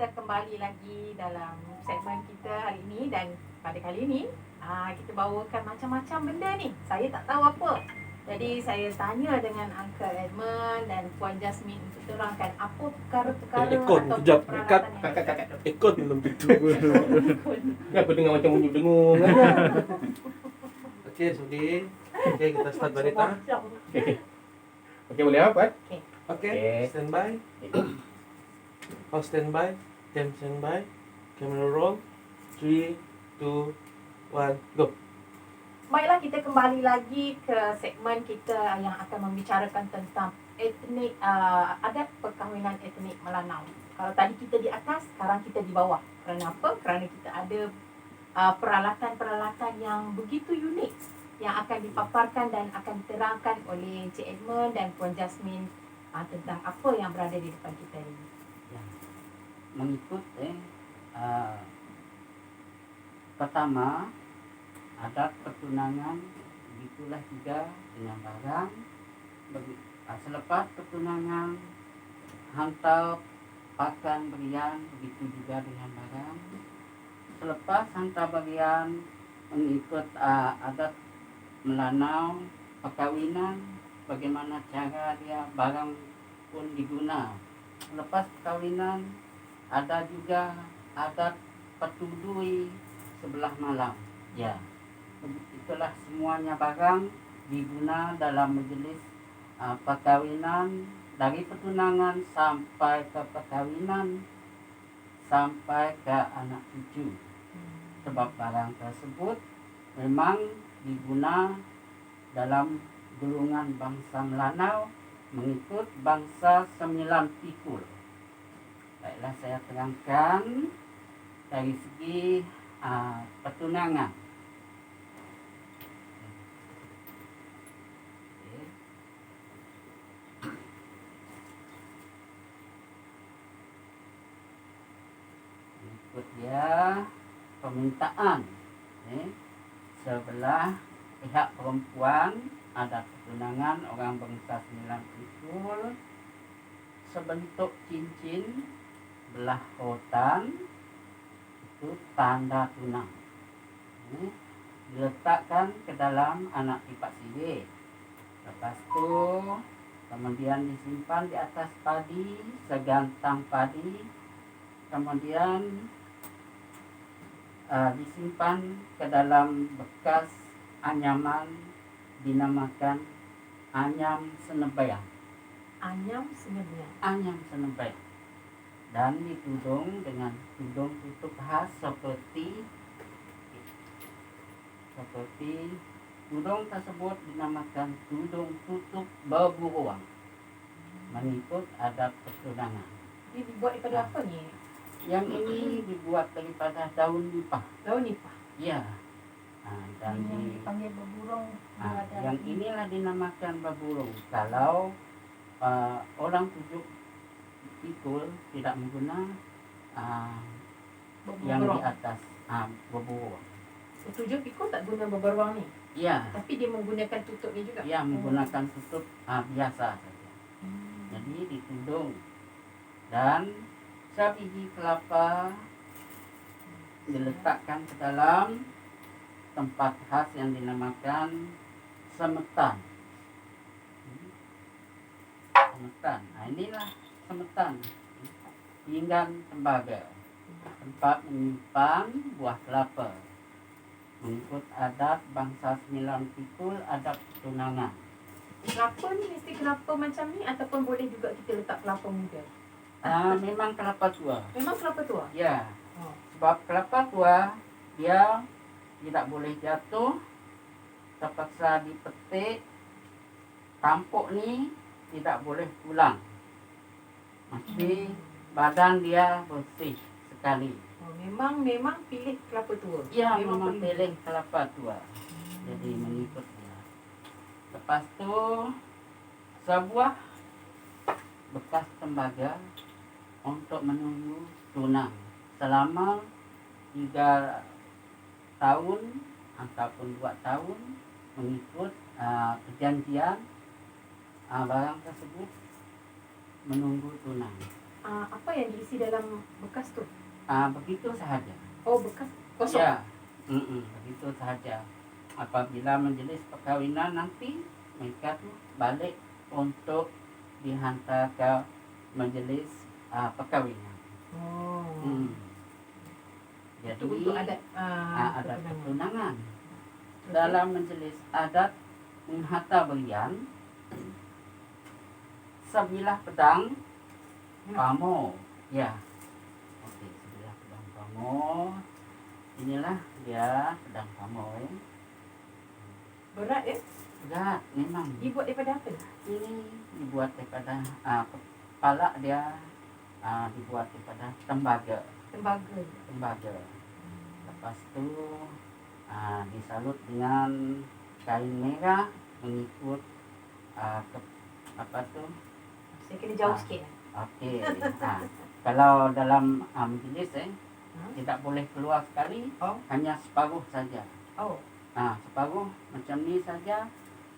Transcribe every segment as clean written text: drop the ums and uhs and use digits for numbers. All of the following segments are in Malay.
kita kembali lagi dalam segmen kita hari ini. Dan pada kali ini kita bawakan macam-macam benda ni. Saya tak tahu apa. Jadi saya tanya dengan Uncle Edmund dan Puan Jasmine untuk terangkan apa perkara-perkara atau peralatan yang Ekon belum pintu. Kenapa dengar macam bunyi dengung kan? Okey, Sudi. Okey, kita start Barita. Okey, boleh apa? Okey, stand by. All stand by. Cam stand by. Camera roll. 3, 2, 1, go. Baiklah, kita kembali lagi ke segmen kita yang akan membicarakan tentang etnik, adat perkahwinan etnik Melanau. Kalau tadi kita di atas, sekarang kita di bawah. Kerana apa? Kerana kita ada peralatan-peralatan yang begitu unik yang akan dipaparkan dan akan diterangkan oleh Encik Edmund dan Puan Jasmine tentang apa yang berada di depan kita ini. Ya. Mengikut pertama adat pertunangan, begitulah juga dengan barang. Selepas pertunangan hantar pakan berian, begitu juga dengan barang. Selepas hantar berian, mengikut adat Melanau perkawinan, bagaimana cara dia barang pun diguna. Selepas perkawinan ada juga adat petudui sebelah malam. Ya, itulah semuanya barang diguna dalam majlis perkawinan, dari pertunangan sampai ke perkawinan sampai ke anak cucu. Sebab barang tersebut memang diguna dalam golongan bangsa Melanau mengikut bangsa 9 pikul. Baiklah, saya terangkan dari segi pertunangan. Mengikut dia permintaan sebelah pihak perempuan ada pertunangan orang bangsa 9 pikul sebentuk cincin belah rotan, itu tanda tunang. Diletakkan ke dalam anak pipak sirih. Lepas tu kemudian disimpan di atas padi, segantang padi. Kemudian disimpan ke dalam bekas anyaman dinamakan anyam senebayang. Anyam senebayang. Anyam senebayang. Dan ditudung dengan tudung tutup khas seperti tudung tersebut dinamakan tudung tutup berburuang mengikut adat pertunangan. Ini dibuat daripada apa ni? Yang ini dibuat daripada daun nipah. Daun nipah. Ya. Dan dipanggil berburung. Yang inilah dinamakan berburung. Kalau orang tujuh pikul tidak menggunakan yang di atas berburung. 7 pikul tak guna berberuang ni? Ya. Tapi dia menggunakan tutup ni juga? Ya, menggunakan tutup biasa saja. Jadi ditudung. Dan sebiji kelapa diletakkan ke dalam tempat khas yang dinamakan semetan. Semetan. Inilah semetan. Pinggan tembaga. Tempat menyimpan buah kelapa. Mengikut adat bangsa 9 pikul, adat pertunangan. Kelapa ni mesti kelapa macam ni ataupun boleh juga kita letak kelapa muda? Memang kelapa tua. Memang kelapa tua? Ya. Sebab kelapa tua dia tidak boleh jatuh, terpaksa dipetik. Tampuk ni tidak boleh pulang. Mesti badan dia bersih sekali. Memang pilih kelapa tua? Ya, memang pilih kelapa tua. Jadi mengikut dia. Lepas tu sebuah bekas tembaga untuk menunggu tunang selama 3 tahun ataupun 2 tahun mengikut perjanjian barang tersebut menunggu tunang. apa yang diisi dalam bekas tu? Begitu sahaja. Oh, bekas kosong. Ya, begitu sahaja. Apabila majelis perkawinan nanti mereka tu balik untuk dihantar ke majelis perkawinan. Oh. Jadi Itu untuk adat adat pertunangan. Dalam majelis adat menghantar berian sebilah pedang pamo. Ya. Okey, sebilah pedang pamo. Inilah dia pedang pamo. Berat ya? Berat memang. Dibuat daripada apa? Ini dibuat daripada kepala dia dibuat daripada tembaga. Tembaga. Lepas tu disalut dengan kain merah mengikut apa tu? Saya kena jauh sikit. Okey. Kalau dalam majlis tidak boleh keluar sekali, hanya separuh saja. Separuh macam ni saja.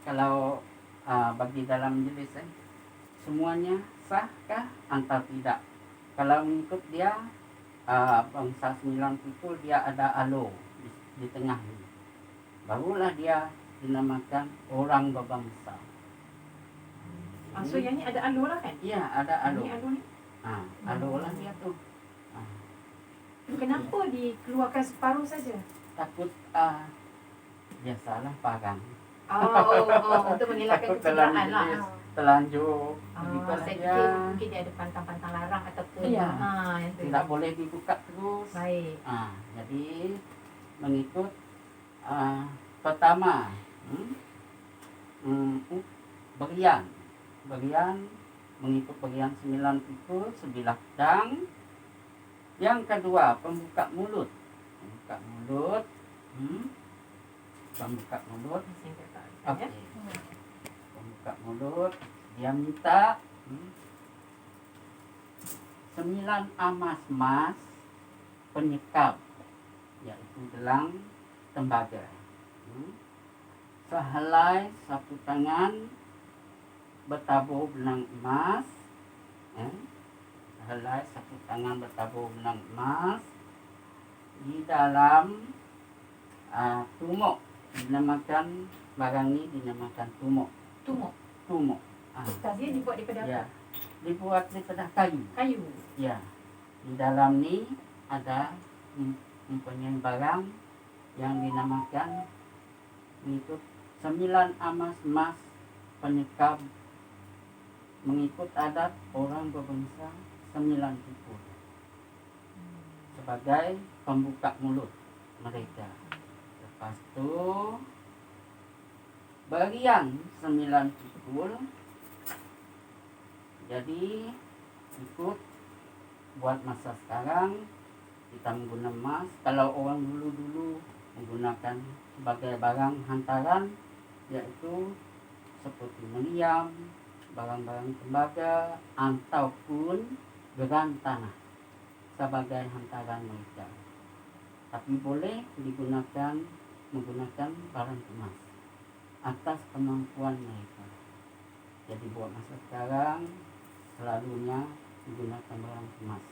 Kalau bagi dalam majlis semuanya sahkah atau tidak? Kalau mengikut dia bangsa 9 pikul dia ada alo di tengah ni. Barulah dia dinamakan orang berbangsa. So yang ni ada alo lah kan? Ya, ada alo. Ini alo ni? Alo lah dia tu. Kenapa dikeluarkan separuh saja? Takut biasalah parang. Untuk mengelakkan kecederaan lah. Terlanjur. Saya fikir mungkin dia ada pantang-pantang larang ataupun tidak boleh dibuka terus. Baik. Jadi mengikut pertama berian mengikut berian 9 pikul sebilah pedang. Yang kedua pembuka mulut. Pembuka mulut. Okey. Pembuka mulut. Dia minta 9 amas emas penyekap, yaitu gelang tembaga. Sehelai sapu tangan bertabur benang emas. Sehelai sapu tangan bertabur benang emas di dalam tumuk. Dinamakan barang ni dinamakan tumuk. Tumuk. Dia dibuat daripada apa? Ya. Dibuat daripada kayu. Ya. Di dalam ni ada mempunyai barang yang dinamakan mengikut 9 amas emas penyekap mengikut adat orang berbangsa 9 pikul sebagai pembuka mulut mereka. Lepas tu berian 9 pikul. Jadi ikut buat masa sekarang kita menggunakan emas. Kalau orang dulu menggunakan sebagai barang hantaran, yaitu seperti meriam, barang-barang tembaga ataupun geran tanah sebagai hantaran mereka. Tapi boleh menggunakan barang emas atas kemampuan mereka. Jadi buat masa sekarang selalunya menggunakan barang emas.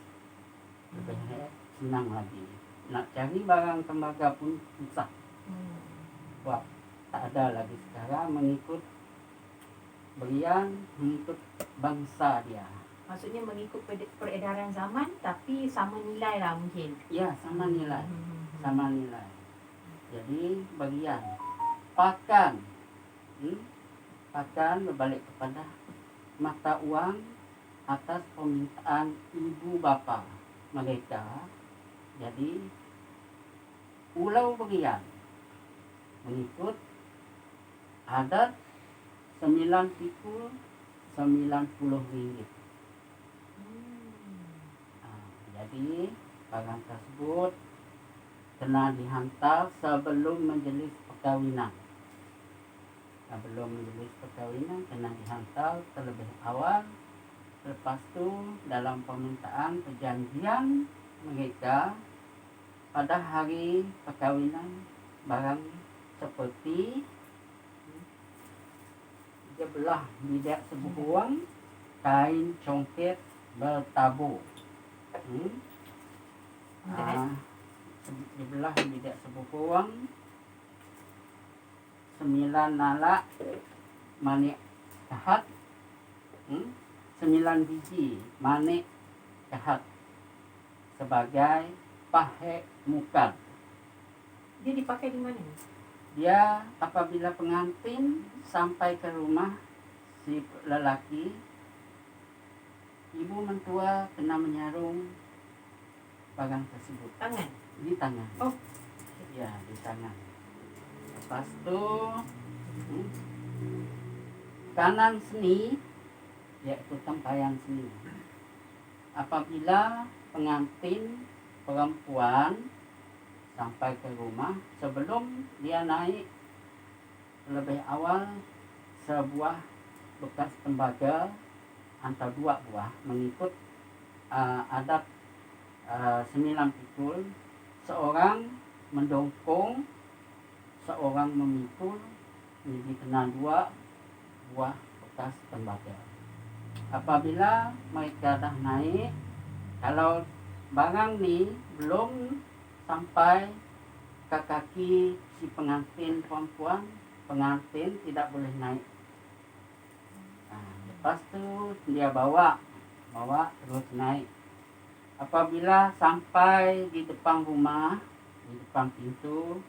Lebih senang lagi. Nak cari barang tembaga pun susah. Wah, tak ada lagi sekarang mengikut berian, mengikut bangsa dia. Maksudnya mengikut peredaran zaman tapi sama nilai lah mungkin. Ya, sama nilai. Sama nilai. Jadi berian. Pakan berbalik kepada mata uang atas permintaan ibu bapa mereka. Jadi ulau berian mengikut adat 9 pikul 90 ringgit. Jadi barang tersebut kena dihantar sebelum majlis perkahwinan. Sebelum majlis perkahwinan kena dihantar terlebih awal. Lepas tu dalam permintaan perjanjian mereka pada hari perkahwinan barang seperti dia belah bidak sebuah kain congket bertabu. Dan Dibelah bidak sebukuang 9 nala manik jahat, 9 biji manik jahat sebagai pahe mukad. dia dipakai di mana? Dia apabila pengantin sampai ke rumah si lelaki, ibu mentua kena menyarung barang tersebut Tangan. di tangan. Oh. Ya, di tangan. Lepas tu kanan seni, yaitu tempayan seni. Apabila pengantin perempuan sampai ke rumah, sebelum dia naik lebih awal sebuah bekas tembaga atau 2 buah mengikut adat 9 pikul, seorang mendongkong, seorang memikul, jadi kena 2 buah bekas tembaga. Apabila mereka dah naik, kalau barang ni belum sampai ke kaki si pengantin perempuan, pengantin tidak boleh naik. Lepas tu dia bawa terus naik. Apabila sampai di depan rumah, di depan pintu,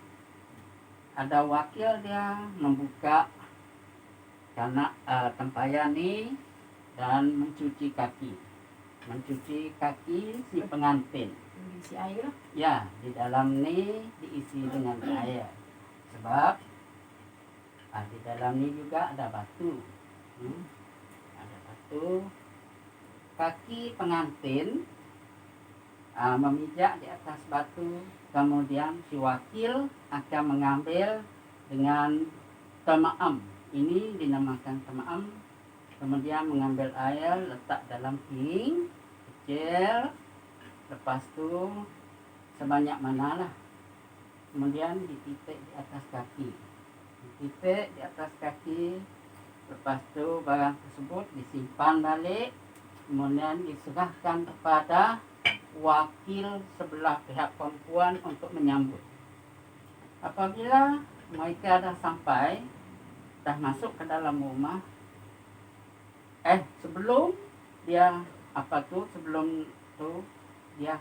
ada wakil dia membuka karena tempayan ni dan mencuci kaki si pengantin. Diisi air lah. Ya, di dalam ni diisi dengan air. Sebab di dalam ni juga ada batu. Ada batu. Kaki pengantin memijak di atas batu. Kemudian si wakil akan mengambil dengan temaam. Ini dinamakan temaam. Kemudian mengambil air, letak dalam piring kecil. Lepas tu sebanyak manalah. Kemudian dititik di atas kaki. Lepas tu barang tersebut disimpan balik. Kemudian diserahkan kepada wakil sebelah pihak perempuan untuk menyambut. Apabila mereka dah sampai, dah masuk ke dalam rumah, sebelum dia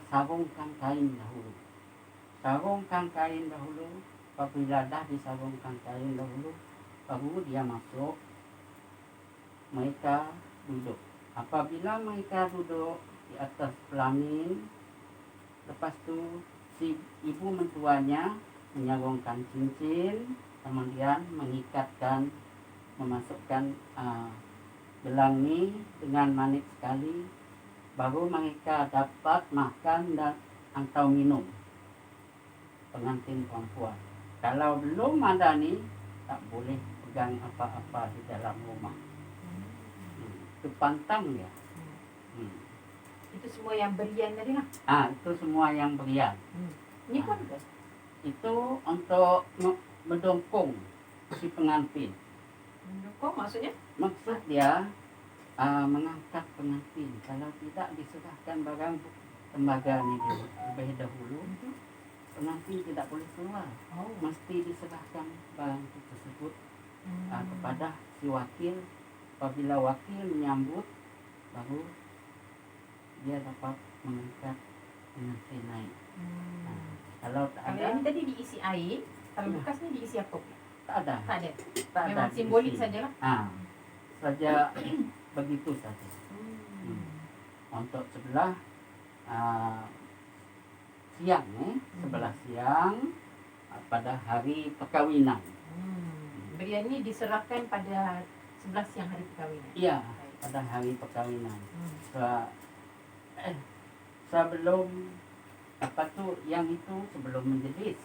sarungkan kain dahulu. Apabila dah disarungkan kain dahulu, baru dia masuk. Mereka duduk. Apabila mereka duduk di atas pelamin, lepas tu si ibu mentuanya menyarungkan cincin, kemudian mengikatkan, memasukkan gelang ni dengan manis sekali, baru mereka dapat makan dan atau minum, pengantin perempuan. Kalau belum ada ni, tak boleh pegang apa-apa di dalam rumah. Itu pantang dia. Itu semua yang berian tadi lah. Itu semua yang berian. Ini pun ke? Itu untuk mendongkong si pengantin. Mendongkong maksudnya? Maksud dia mengangkat pengantin. Kalau tidak diserahkan barang tembaga ni lebih dahulu, pengantin tidak boleh keluar. Mesti diserahkan barang tersebut kepada si wakil. Apabila wakil menyambut, baru dia dapat mengangkat pengantin naik. Kalau tak ada, ini tadi diisi air. Kalau bekas ni diisi apa? Tak ada. Memang simbolik sajalah. Saja begitu saja. Untuk sebelah siang, sebelah siang pada hari perkawinan. Berian ni diserahkan pada sebelah siang hari perkawinan. Iya, pada hari perkawinan. Sebelum yang itu sebelum menjelis.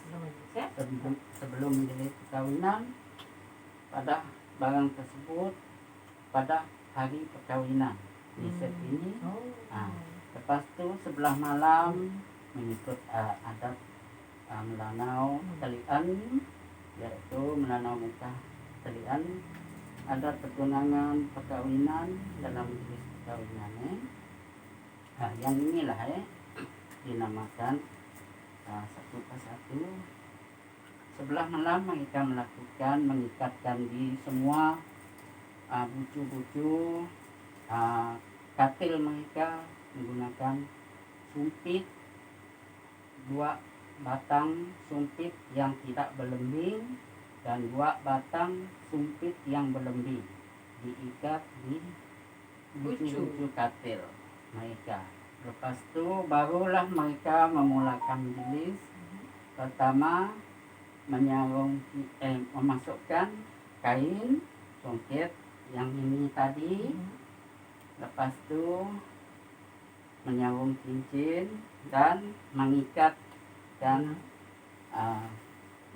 Sebelum menjelis perkawinan, pada barang tersebut pada hari perkawinan di set ini. Lepas tu sebelah malam mengikut adat melanau talian, yaitu melanau muka talian, ada pertunangan perkawinan dalam jenis perkawinan. Nah, yang inilah dinamakan satu persatu. Sebelah malam mereka melakukan mengikatkan di semua bucu-bucu katil mereka menggunakan sumpit, 2 batang sumpit yang tidak berlembing dan 2 batang sumpit yang berlembing diikat di bucu-bucu katil mereka. Lepas itu barulah mereka memulakan majelis. Pertama memasukkan kain songket yang ini tadi. Lepas itu menyambung cincin dan mengikat dan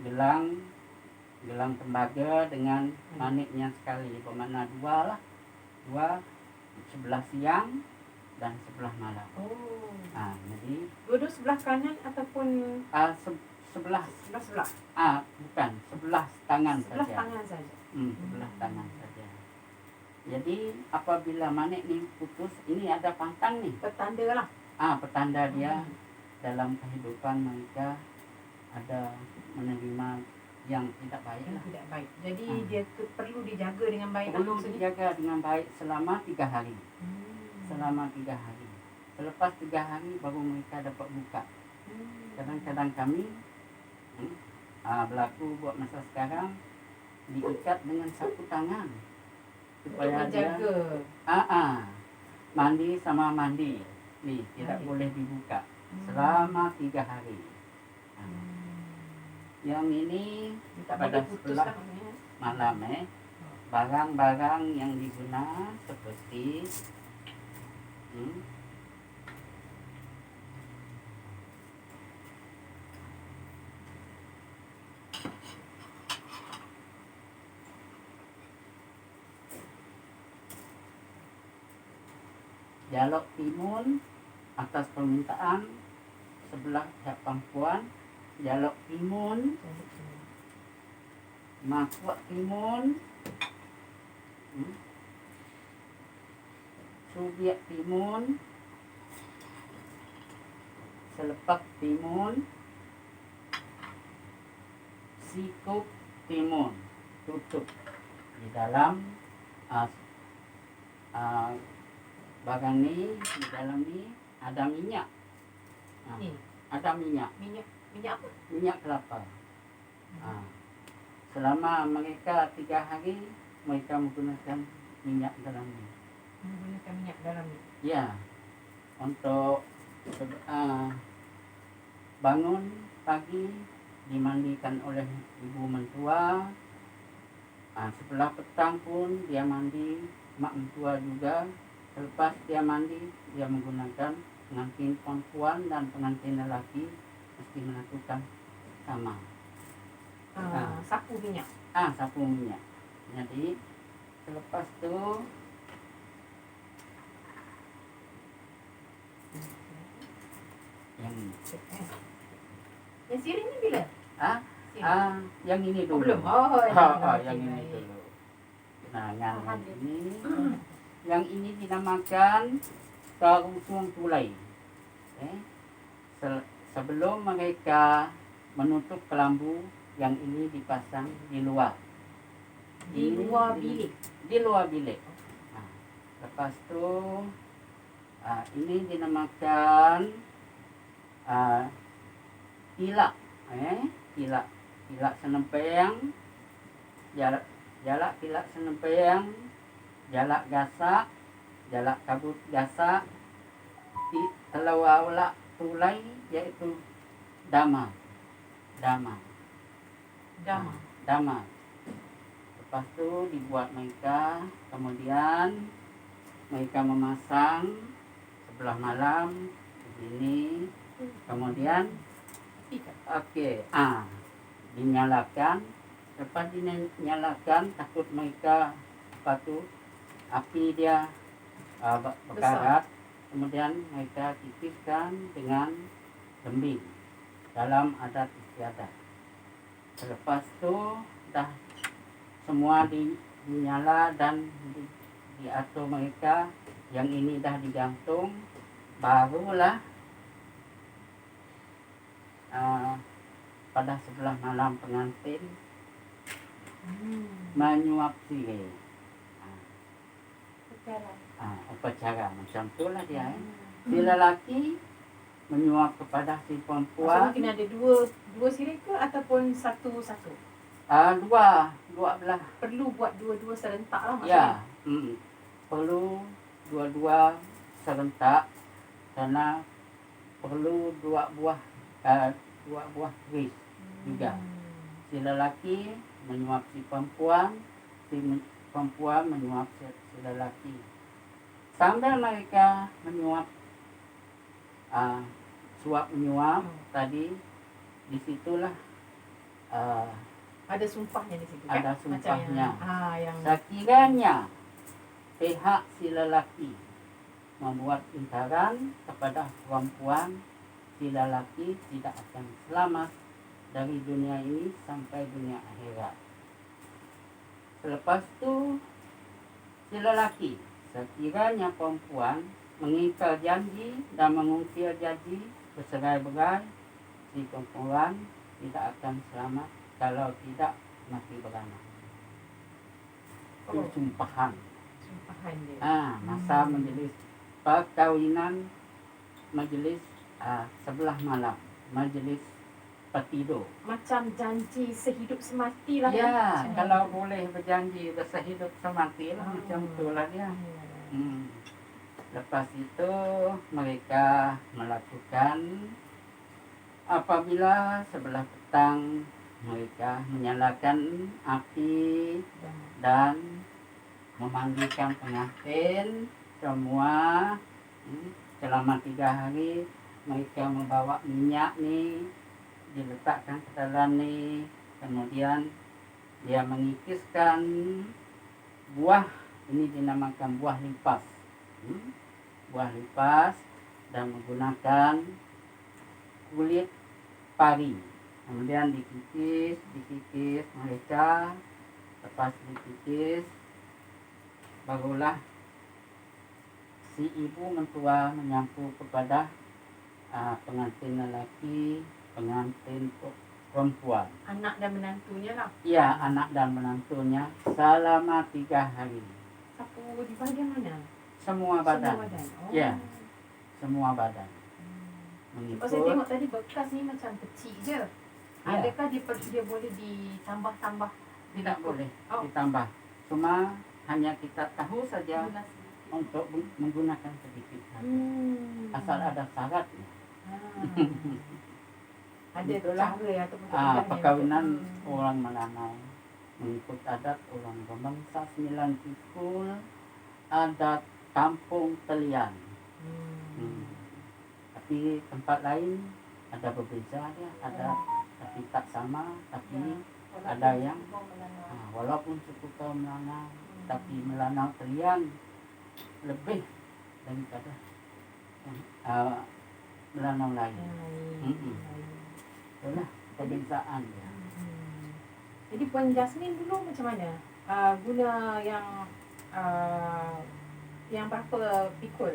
gelang tembaga dengan maniknya sekali, bermakna 2 lah, 2 sebelah siang dan sebelah malam. Jadi dua sebelah kanan ataupun sebelah bukan sebelah tangan saja. Sebelah tangan saja. Jadi apabila manik ni putus, ini ada pantang nih, petanda lah. Petanda dia dalam kehidupan mereka ada menerima yang tidak baik lah. Tidak baik. Jadi dia perlu dijaga dengan baik. Perlu dijaga dengan baik selama 3 hari. Selama 3 hari. Selepas 3 hari baru mereka dapat buka. Kadang-kadang kami berlaku buat masa sekarang diikat dengan sapu tangan supaya dia mandi sama mandi nih tidak boleh dibuka selama 3 hari. Yang ini pada sebelah malam barang-barang yang digunakan seperti jalok timun atas permintaan sebelah pihak perempuan, jalok timun, makuak timun, subiak timun, selepak timun, sikup timun, tutup di dalam barang ni. Di dalam ni ada minyak. Ada minyak apa? Minyak kelapa. Selama mereka 3 hari mereka menggunakan minyak dalam ni. Menggunakan minyak dalam ni. Ya, untuk bangun pagi dimandikan oleh ibu mentua. Sebelah petang pun dia mandi, mak mentua juga. Selepas dia mandi, dia menggunakan pengantin perempuan dan pengantin lelaki mesti melakukan sama. Sapu minyak. Sapu minyak. Jadi selepas tu yang sirih ni bila? Yang ini dulu. Belum. Yang ini dulu. Yang ini yang ini dinamakan karusung tulai. Sebelum mereka menutup kelambu, yang ini dipasang di luar. Di luar bilik. Di luar bilik. Lepas tu ini dinamakan tilak. Tilak senempeng, jalak tilak senempeng, jalak gasak, jalak kabut gasak, telawala tulai yaitu dama. Lepas tu dibuat mereka, kemudian mereka memasang sebelah malam begini, kemudian dinyalakan. Lepas dinyalakan takut mereka api dia berkarat, kemudian mereka titipkan dengan lembing dalam adat istiadat. Selepas itu dah semua dinyala dan diatur mereka. Yang ini dah digantung barulah pada sebelah malam pengantin menyuap sirih. Upacara macam itulah dia. Si lelaki menyuap kepada si Maksudnya perempuan. kena ada dua sirih ke ataupun satu-satu? Dua belah. Perlu buat dua-dua serentak lah Ya, maksudnya. perlu dua-dua serentak karena perlu dua buah keris juga. Si lelaki menyuap si perempuan, si perempuan menyuap si lelaki. Sambil mereka menyuap, suap menyuap tadi, disitulah Ada sumpahnya di situ ada kan? sumpahnya. Macam yang Sekiranya pihak si lelaki membuat ingkaran kepada perempuan, si lelaki tidak akan selamat dari dunia ini sampai dunia akhirat. Selepas itu si lelaki, sekiranya perempuan mengingkar janji dan mengungkir janji bercerai-berai, si perempuan tidak akan selamat kalau tidak mati beranak. Itu sumpahan. sumpahan dia. Masa majelis perkawinan, majelis sebelah malam, majelis petido. Macam janji sehidup semati lah. Ya, kalau boleh berjanji bersehidup semati lah, macam itulah dia. Lepas itu mereka melakukan, apabila sebelah petang mereka menyalakan api dan memandikan pengantin semua. Selama 3 hari mereka membawa minyak nih, diletakkan ke dalam nih, kemudian dia mengikiskan buah, ini dinamakan buah lipas. Buah lipas dan menggunakan kulit pari. Kemudian dikikis mereka. Lepas dikikis, barulah si ibu mentua menyampu kepada pengantin lelaki, pengantin perempuan. Anak dan menantunya lah. Ya, anak dan menantunya selama 3 hari. Sapu di bahagian mana? Semua badan. Semua badan. Ya, semua badan. Sebab saya tengok tadi bekas ni macam kecil je. Ya. Adakah dia boleh ditambah-tambah? Tidak boleh ditambah. Cuma hanya kita tahu saja untuk menggunakan sedikit saja. Asal ada syaratnya. Ada Itulah, cara ataupun perkawinan orang Melanau mengikut adat orang Bangsa 9 Pikul, adat Kampung Telian. Tapi tempat lain ada berbeza dia, ada tapi tak sama, tapi ada yang walaupun suku kaum Melanau, tapi Melanau Telian lebih daripada Melanau lain. Itulah perbezaan dia. Jadi Puan Jasmine dulu macam mana? Guna yang berapa pikul?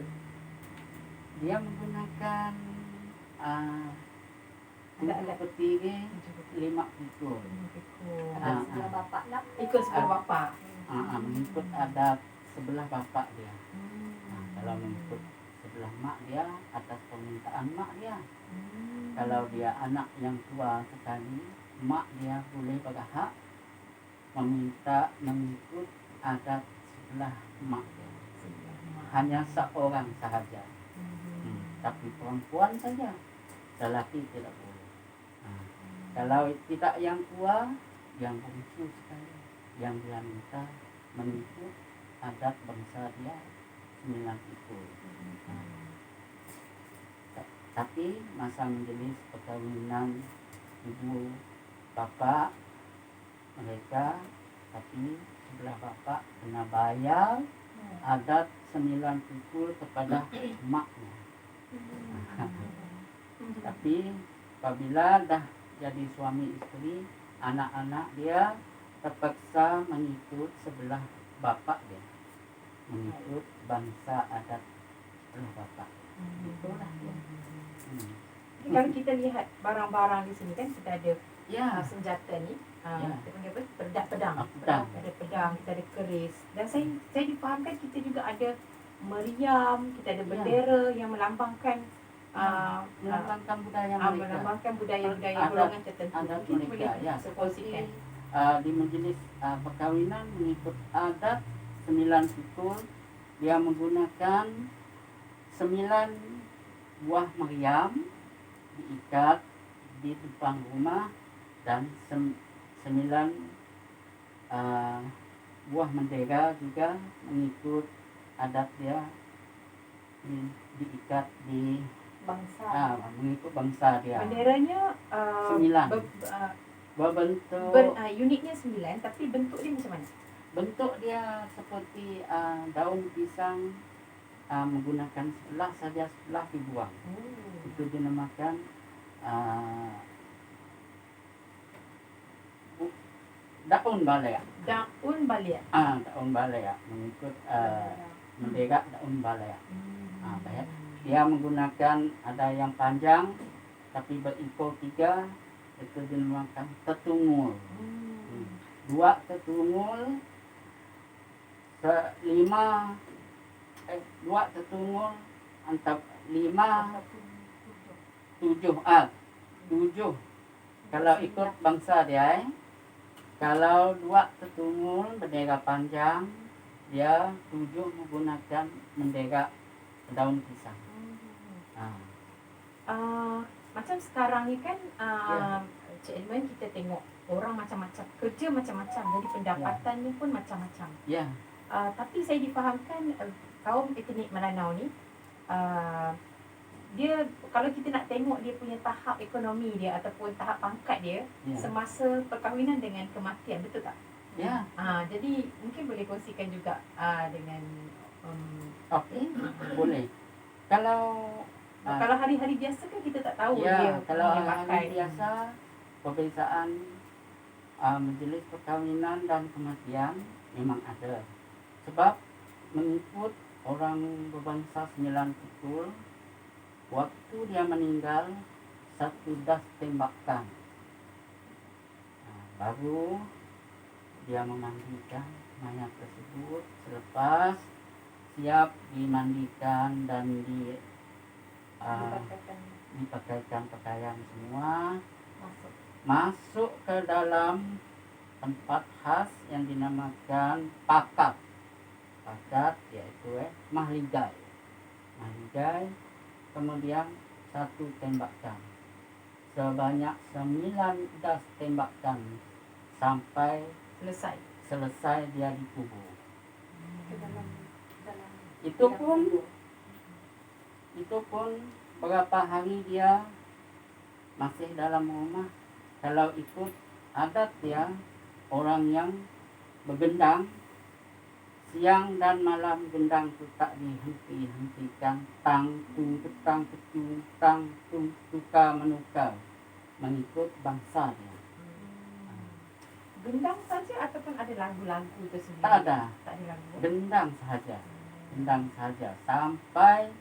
Dia menggunakan Ada peti 5 pikul. Sebelah bapak lah. Ikut sebelah bapak. Mengikut adat sebelah bapak dia. Kalau mengikut sebelah mak dia, atas permintaan mak dia. Kalau dia anak yang tua sekali, mak dia boleh berhak meminta mengikut adat sebelah mak dia. Hanya seorang sahaja. Tapi perempuan saja, lelaki tidak boleh. Kalau tidak yang tua, yang bungsu sekali, yang dia minta mengikut adat bangsa dia 9 Pikul. Tapi masa majelis perkawinan ibu bapak mereka, tapi sebelah bapak kena bayar adat 9 Pikul kepada maknya. Tapi apabila dah jadi suami istri, anak-anak dia terpaksa mengikut sebelah bapak dia, mengikut bangsa adat sebelah bapak. Itulah dia. Jadi kalau kita lihat barang-barang di sini kan kita ada Ya. senjata ni, Ya. kita panggil apa? Pedang. Pedang. Ada pedang, kita ada keris. Dan saya difahamkan kita juga ada meriam, kita ada Ya. bendera yang melambangkan Melambangkan budaya mereka. melambangkan budaya-budaya Adat- golongan tertentu. adat Mungkin mereka, boleh ya. kongsikan. Di majelis perkawinan mengikut adat 9 pikul, dia menggunakan 9 buah meriam diikat di depan rumah dan 9 buah mendera juga mengikut adat dia diikat di Bangsa. mengikut bangsa dia. Benderanya 9 berbentuk unitnya 9 tapi bentuk dia macam mana? bentuk dia seperti daun pisang, menggunakan sebelah saja, sebelah dibuang. Itu dinamakan daun balea. Daun balia. Daun balea mengikut mendera daun balea. Baik. Dia menggunakan ada yang panjang tapi berekor 3, itu dinamakan tetungul. 2 tetungul, 2 tetungul, antara 5, 7. Kalau ikut bangsa dia, kalau 2 tetungul bendera panjang, dia 7 menggunakan bendera daun pisang. Macam sekarang ni kan Ya. Cik Edmund, kita tengok orang macam-macam, kerja macam-macam, jadi pendapatannya pun macam-macam. Ya. Tapi saya difahamkan kaum etnik Melanau ni dia, kalau kita nak tengok dia punya tahap ekonomi dia ataupun tahap pangkat dia semasa perkahwinan dengan kematian, betul tak? Ya. Jadi mungkin boleh kongsikan juga dengan Okey, boleh. Kalau kalau hari-hari biasa kan kita tak tahu ya, dia kalau dia pakai hari biasa perbezaan majelis perkahwinan dan kematian memang ada. Sebab mengikut orang berbangsa 9 pikul, waktu dia meninggal 1 das tembakan. Baru dia memandikan mayat tersebut. Selepas siap dimandikan dan dipakaikan pakaian semua, masuk ke dalam tempat khas yang dinamakan pakat yaitu mahligai. Kemudian 1 tembakan sebanyak 9 das tembakan sampai selesai dia dikubur. Itu pun berapa hari dia masih dalam rumah. Kalau ikut adat dia, orang yang bergendang siang dan malam, gendang itu tak dihentikan, tang tung tukar menukar mengikut bangsa dia. Gendang saja ataupun ada lagu-lagu tersendiri? Tak ada lagu. gendang saja sampai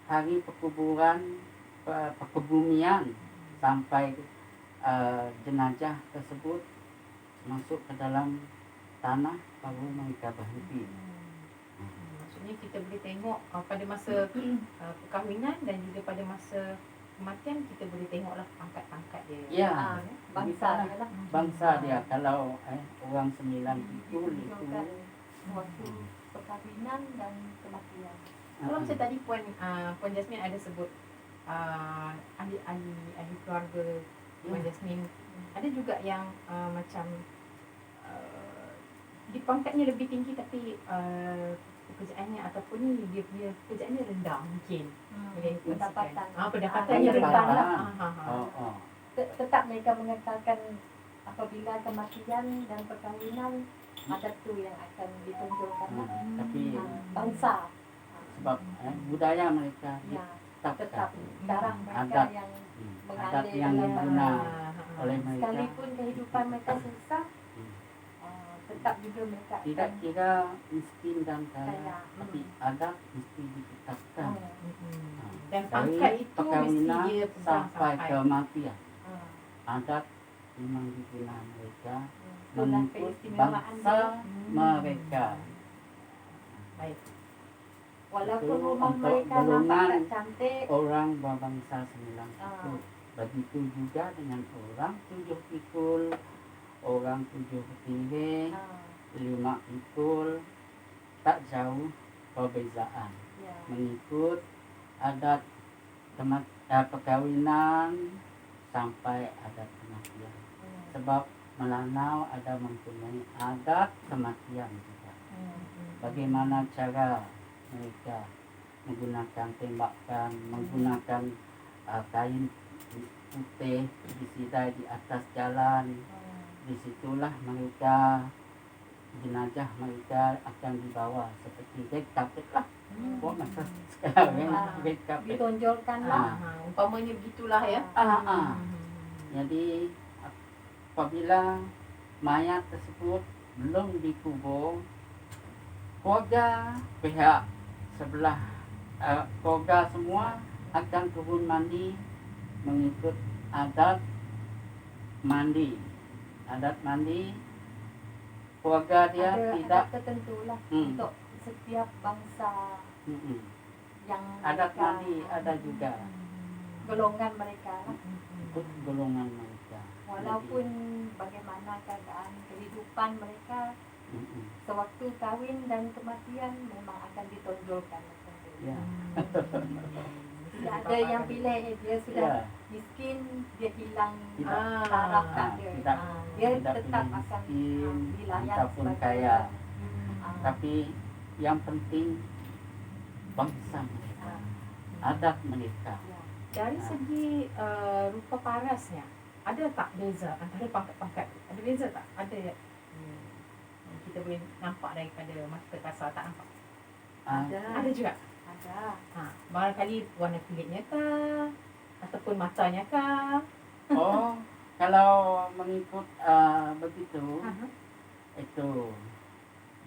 hari perkuburan, perkebumian, sampai jenazah tersebut masuk ke dalam tanah baru mereka berhenti. Maksudnya kita boleh tengok pada masa perkahwinan dan juga pada masa kematian, kita boleh tengoklah pangkat-pangkat dia. Ya, Bangsa dia lah. bangsa dia. Kalau orang 9 pikul itu Waktu perkahwinan dan kematian. Kalau macam tadi Puan Jasmine ada sebut ahli keluarga Puan Jasmine, ada juga yang macam di pangkatnya lebih tinggi tapi pekerjaannya ataupun ni dia punya pekerjaannya rendah mungkin. Pendapatannya rendah lah. Tetap mereka mengekalkan apabila kematian dan perkahwinan ada tu yang akan ditonjolkan tapi bangsa. Sebab budaya mereka tetap darah mereka adat yang adat mengalir yang dalam diguna oleh mereka. sekalipun kehidupan mereka susah, tetap juga mereka Tidak akan kira miskin dan kaya, kaya. tapi adat mesti ditetapkan. Dan Dari pangkat itu mesti perkawinan dia pegang sampai kematian. Ah, Adat memang digunakan mereka itulah mengikut keistimewaan bangsa dia. mereka. Baik. Walaupun Itu rumah untuk mereka nampak golongan tak cantik, Orang berbangsa sembilan Ah. itu. Begitu juga dengan orang 7 pikul, orang 7 piring, ah, 5 pikul, tak jauh perbezaan. ya. Mengikut adat perkawinan sampai adat kematian. Sebab Melanau ada mempunyai adat kematian juga. Bagaimana cara mereka menggunakan tembakan, menggunakan kain putih disidai di atas jalan. Disitulah mereka jenazah mereka akan dibawa seperti red carpet lah. Masa sekarang red carpet. Ditonjolkan lah. Umpamanya begitulah ya. Jadi apabila mayat tersebut belum dikubur, keluarga pihak sebelah keluarga semua akan turun mandi mengikut adat mandi. Adat mandi keluarga dia Ada tidak adat tertentu lah untuk setiap bangsa yang adat mereka, mandi ada juga golongan mereka lah. ikut golongan mereka. Walaupun bagaimana keadaan kehidupan mereka sewaktu kahwin dan kematian memang akan ditonjolkan. Ya. Tidak ada yang pilih dia sudah miskin, dia hilang taraf tak ada. Tidak, Dia tidak tetap pilih akan miskin dilayan ataupun sebagai kaya. Ah, Tapi yang penting bangsa mereka, adat mereka. ya. Dari segi rupa parasnya, ada tak beza antara pangkat-pangkat? Ada beza tak? Ada ya? Yang kita boleh nampak daripada mata kasar tak nampak? Ada juga? Ada. Barangkali warna kulitnya kah? Ataupun matanya kah? Oh, kalau mengikut begitu, itu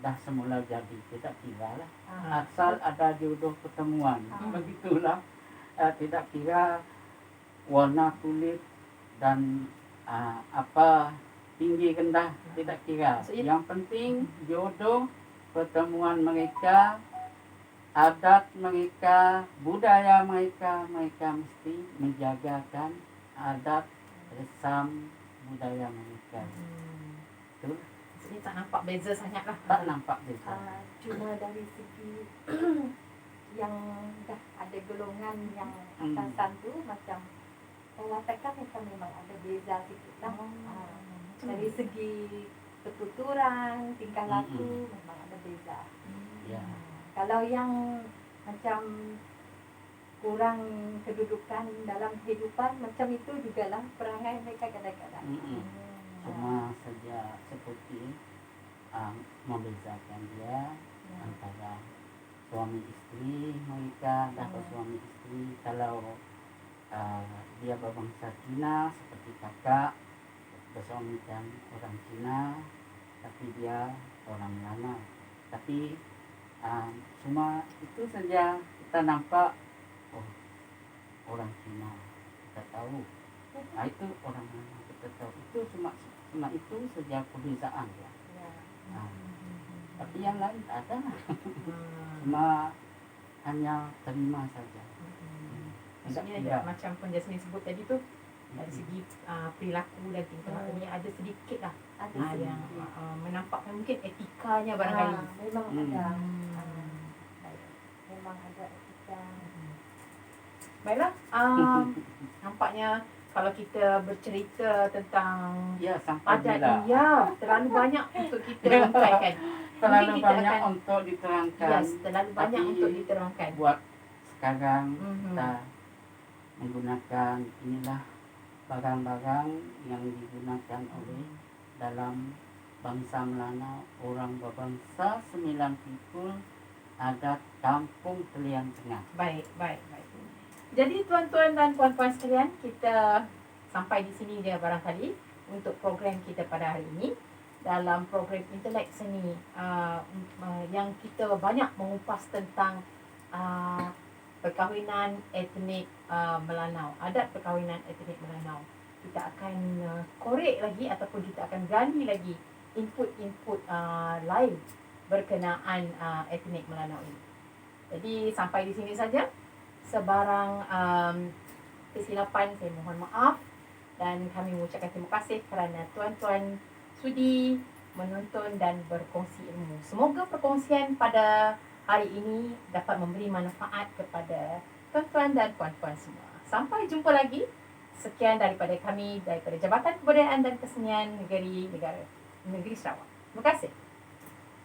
dah semula jadi, tidak kira lah. Asal ada jodoh pertemuan, begitulah. Tidak kira warna kulit dan apa tinggi rendah, tidak kira. Yang penting jodoh pertemuan mereka, adat mereka, budaya mereka, mereka mesti menjagakan adat resam budaya mereka. Betul? Maksudnya tak nampak beza sangat lah. Tak nampak beza. Cuma dari segi yang dah ada golongan yang atasan tu macam watakkan mereka memang ada beza sikit lah. Dari segi ketuturan, tingkah laku memang ada beza. Ya. Kalau yang macam kurang kedudukan dalam kehidupan macam itu jugalah perangai mereka kadang-kadang. Cuma saja seperti membezakan dia antara suami istri mereka, dapat suami istri. Kalau dia berbangsa Cina seperti kakak bersuamikan orang Cina, tapi dia orang Melanau. Tapi cuma itu saja kita nampak, oh orang Cina kita tahu, itu orang Melanau kita tahu. Itu cuma itu saja perbezaan ya. Tapi yang lain tak ada. Cuma hanya terima saja. Maksudnya macam pun Jasmine sebut tadi tu, dari segi perilaku dan tingkah lakunya ada sedikit lah yang menampakkan mungkin etikanya barangkali. Memang ada. Memang ada etika. Baiklah, nampaknya kalau kita bercerita tentang sampai adat bila ini, terlalu banyak untuk kita uraikan. terlalu kita banyak akan, untuk diterangkan. Yes, terlalu banyak Tapi untuk diterangkan. Buat sekarang kita menggunakan inilah barang-barang yang digunakan oleh dalam bangsa Melanau, orang berbangsa 9 pikul, adat kampung Telian Tengah. Baik. Jadi tuan-tuan dan puan-puan sekalian, kita sampai di sini je barangkali untuk program kita pada hari ini. dalam program Intelek Seni yang kita banyak mengupas tentang perkahwinan etnik Melanau, adat perkahwinan etnik Melanau. Kita akan korek lagi ataupun kita akan gali lagi input-input lain berkenaan etnik Melanau ini. Jadi sampai di sini saja. Sebarang kesilapan saya mohon maaf dan kami mengucapkan terima kasih kerana tuan-tuan sudi menonton dan berkongsi ilmu. Semoga perkongsian pada hari ini dapat memberi manfaat kepada tuan-tuan dan puan-puan semua. Sampai jumpa lagi. Sekian daripada kami, daripada Jabatan Kebudayaan dan Kesenian Negeri Sarawak. Terima kasih.